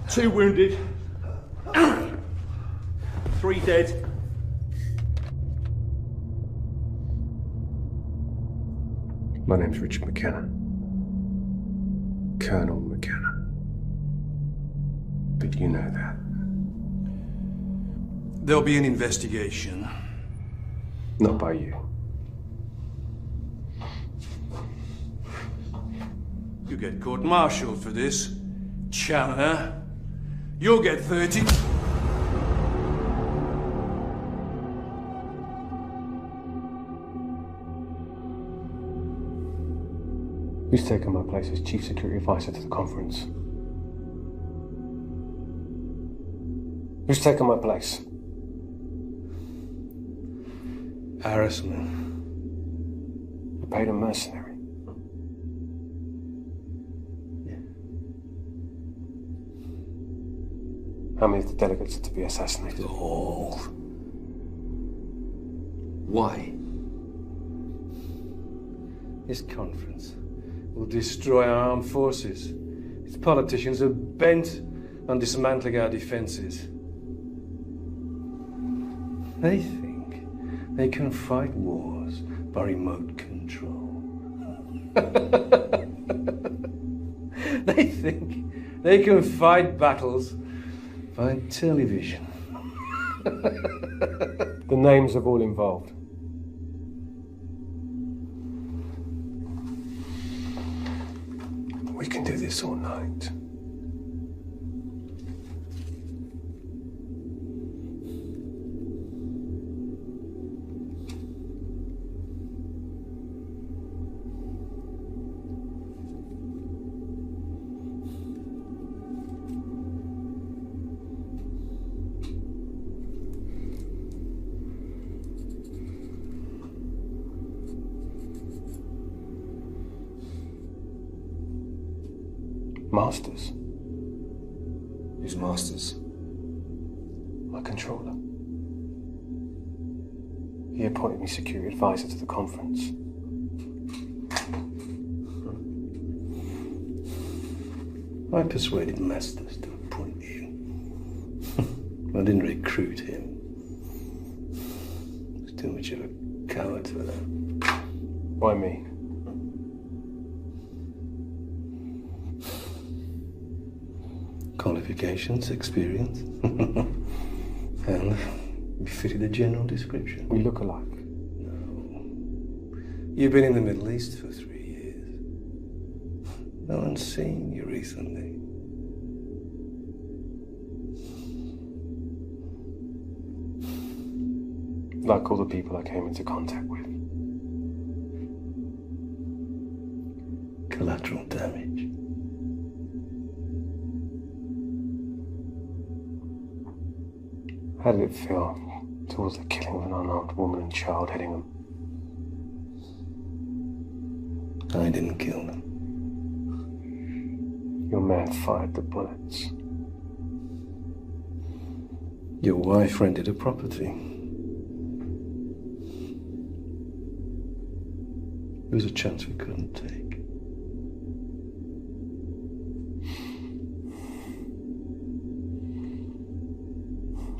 2 wounded. 3 dead. My name's Richard McKenna. Colonel McKenna. But you know that. There'll be an investigation. Not by you. You get court-martialed for this, Challoner. You'll get 30. Who's taken my place as Chief Security Advisor to the conference? Who's taken my place? Harrisman. You paid a mercenary. How many of the delegates are to be assassinated? All. Why? This conference will destroy our armed forces. Its politicians are bent on dismantling our defences. They think they can fight wars by remote control. They think they can fight battles by television. The names of all involved. We can do this all night. Masters? Who's Masters? My controller. He appointed me security advisor to the conference. I persuaded Masters to appoint you. I didn't recruit him. He's too much of a coward for that. Why me? Qualifications, experience, and you fitted the general description. We look alike. No. You've been in the Middle East for 3 years. No one's seen you recently. Like all the people I came into contact with. Collateral damage. How did it feel towards the killing of an unarmed woman and child hitting them? I didn't kill them. Your man fired the bullets. Your wife rented a property. There was a chance we couldn't take.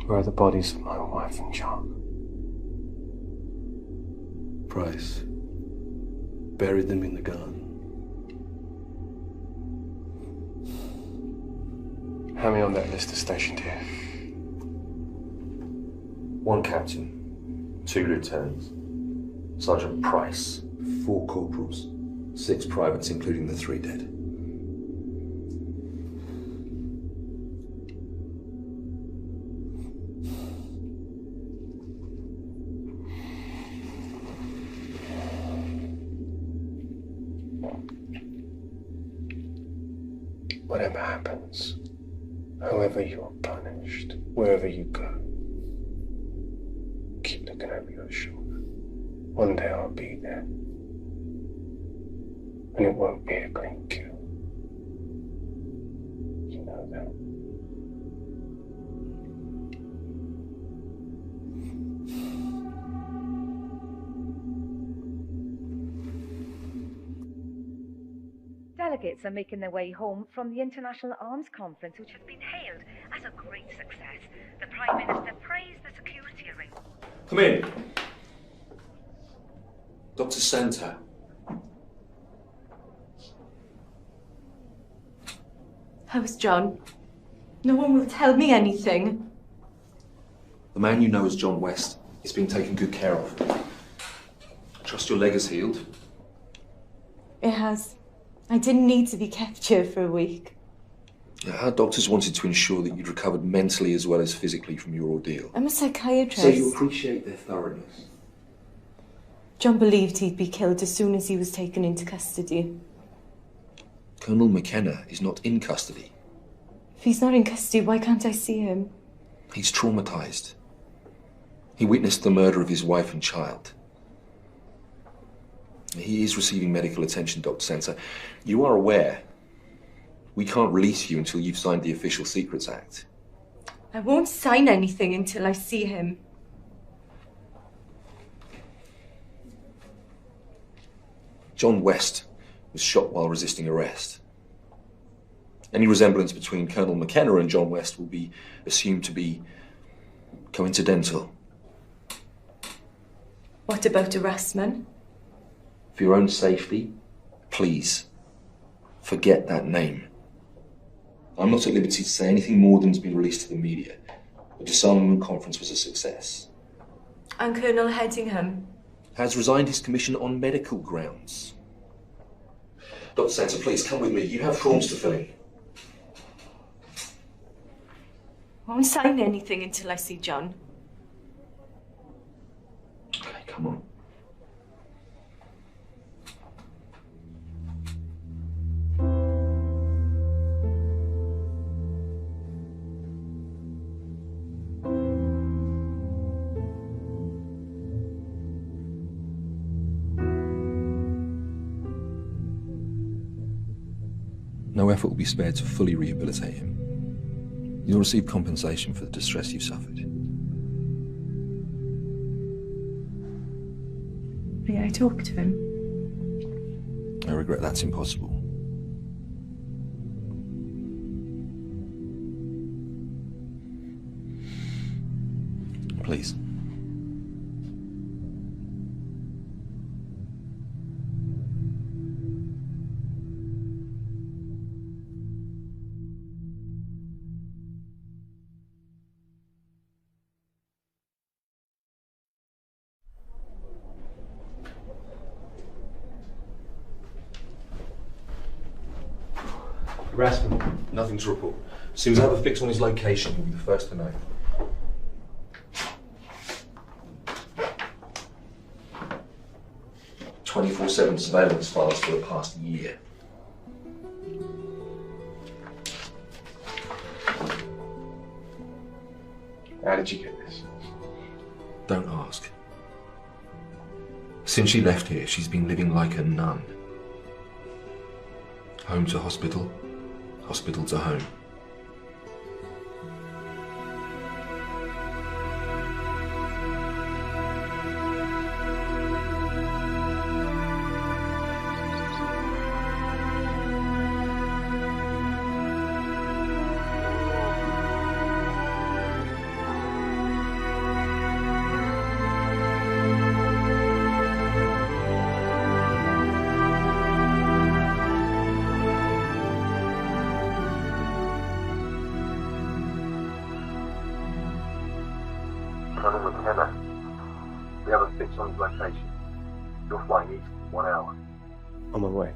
Where are the bodies of my wife and child? Price buried them in the garden. How many on that list are stationed here? 1 captain, 2 lieutenants, Sergeant Price, 4 corporals, 6 privates, including the 3 dead. Whatever happens, however you are punished, wherever you go, keep looking over your shoulder. One day I'll be there. And it won't be a clean kill. You know that. Delegates are making their way home from the International Arms Conference, which has been hailed as a great success. The Prime Minister praised the security arrangements. Come in. Dr. Santa. How's John? No one will tell me anything. The man you know as John West is being taken good care of. Trust your leg has healed. It has. I didn't need to be kept here for a week. Our doctors wanted to ensure that you'd recovered mentally as well as physically from your ordeal. I'm a psychiatrist. So you appreciate their thoroughness. John believed he'd be killed as soon as he was taken into custody. Colonel McKenna is not in custody. If he's not in custody, why can't I see him? He's traumatized. He witnessed the murder of his wife and child. He is receiving medical attention, Dr. Santa. You are aware we can't release you until you've signed the Official Secrets Act. I won't sign anything until I see him. John West was shot while resisting arrest. Any resemblance between Colonel McKenna and John West will be assumed to be coincidental. What about Erasmus? For your own safety, please, forget that name. I'm not at liberty to say anything more than has been released to the media. The disarmament conference was a success. And Colonel Headingham? Has resigned his commission on medical grounds. Dr. Santa, please come with me. You have forms to fill in. I won't sign anything until I see John. Okay, come on. No effort will be spared to fully rehabilitate him. You'll receive compensation for the distress you've suffered. May I talk to him? I regret that's impossible. Please. Harassment. Nothing to report. As soon as I have a fix on his location, you'll be the first to know. "24/7 surveillance files for the past year." How did you get this? Don't ask. Since she left here, she's been living like a nun. Home to hospital, hospital to home. We have a fix on his location. You're flying east in 1 hour. On my way.